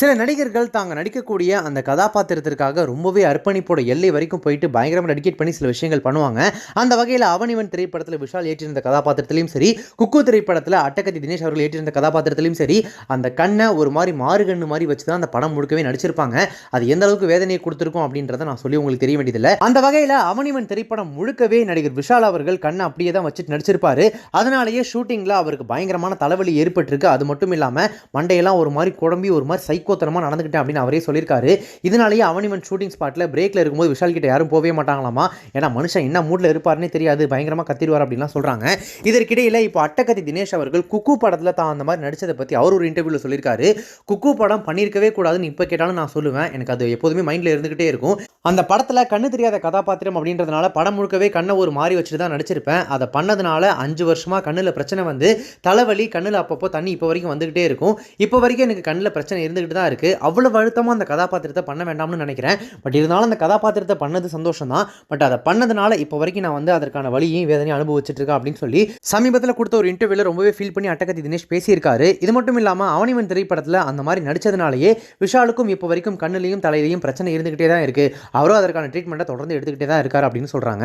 சில நடிகர்கள் தாங்க நடிக்கக்கூடிய அந்த கதாபாத்திரத்திற்காக ரொம்பவே அர்ப்பணிப்போட எல்லை வரைக்கும் போயிட்டு பயங்கரமாக டெடிகேட் பண்ணி சில விஷயங்கள் பண்ணுவாங்க. அந்த வகையில் அவனிவன் திரைப்படத்தில் விஷால் ஏற்றிருந்த கதாபாத்திரத்திலையும் சரி, குக்கு திரைப்படத்தில் அட்டகத்தி தினேஷ் அவர்கள் ஏற்றிருந்த கதாபாத்திரத்திலையும் சரி, அந்த கண்ணை ஒரு மாதிரி மாறுகண்ணு மாதிரி வச்சு தான் அந்த படம் முழுக்கவே நடிச்சிருப்பாங்க. அது எந்த அளவுக்கு வேதனையை கொடுத்துருக்கும் அப்படின்றத நான் சொல்லி உங்களுக்கு தெரிய வேண்டியதில்லை. அந்த வகையில் அவனிவன் திரைப்படம் முழுக்கவே நடிகர் விஷால் அவர்கள் கண்ணை அப்படியே தான் வச்சுட்டு நடிச்சிருப்பாரு. அதனாலேயே ஷூட்டிங்கில் அவருக்கு பயங்கரமான தலைவலி ஏற்பட்டிருக்கு. அது மட்டும் இல்லாமல் மண்டையெல்லாம் ஒரு மாதிரி குழம்பி ஒரு மாதிரி சைக்கோத்தனமாக நடந்துக்கிட்டேன் அப்படின்னு அவரே சொல்லியிருக்காரு. இதனாலேயே அவனிவன் ஷூட்டிங் ஸ்பாட்டில் பிரேக்கில் இருக்கும்போது விஷால் கிட்ட யாரும் போகவே மாட்டாங்களாமா. ஏன்னா மனுஷன் என்ன மூடில் இருப்பாருன்னே தெரியாது, பயங்கரமாக கத்திடுவார் அப்படின்லாம் சொல்கிறாங்க. இதற்கிடையில் இப்போ அட்டகத்தி தினேஷ் அவர்கள் குக்கு படத்தில் தான் அந்த மாதிரி நடித்ததை பற்றி அவர் ஒரு இன்டர்வியூவில் சொல்லியிருக்காரு. குக்கு படம் பண்ணியிருக்கவே கூடாதுன்னு இப்போ கேட்டாலும் நான் சொல்லுவேன். எனக்கு அது எப்போதுமே மைண்டில் இருந்துகிட்டே இருக்கும். அந்த படத்தில் கண்ணு தெரியாத கதாபாத்திரம் அப்படின்றதுனால படம் முழுக்கவே கண்ணை ஒரு மாறி வச்சுட்டு தான் நடிச்சிருப்பேன். அதை பண்ணதுனால 5 வருஷமாக கண்ணில் பிரச்சனை வந்து தலைவலி, கண்ணில் அப்பப்போ தண்ணி இப்போ வரைக்கும் வந்துகிட்டே இருக்கும். இப்போ வரைக்கும் எனக்கு கண்ணில் பிரச்சனை இருந்துகிட்டு தான் இருக்குது. அவ்வளவு அழுத்தமாக அந்த கதாபாத்திரத்தை பண்ண வேண்டாம்னு நினைக்கிறேன். பட் இருந்தாலும் அந்த கதாபாத்திரத்தை பண்ணது சந்தோஷம் தான். பட் அதை பண்ணதுனால இப்போ வரைக்கும் நான் வந்து அதற்கான வலியையும் வேதனையும் அனுபவிச்சுட்டு இருக்கேன் அப்படின்னு சொல்லி சமீபத்தில் கொடுத்த ஒரு இன்டர்வியூவில் ரொம்பவே ஃபீல் பண்ணி அட்டகத்தி தினேஷ் பேசியிருக்காரு. இது மட்டும் இல்லாமல் அவனிவன் திரைப்படத்தில் அந்த மாதிரி நடித்ததுனாலேயே விஷாலுக்கும் இப்போ வரைக்கும் கண்ணிலையும் தலையிலையும் பிரச்சனை இருந்துகிட்டே தான் இருக்குது. அவரும் அதற்கான ட்ரீட்மெண்ட்டை தொடர்ந்து எடுத்துக்கிட்டே தான் இருக்கார் அப்படின்னு சொல்கிறாங்க.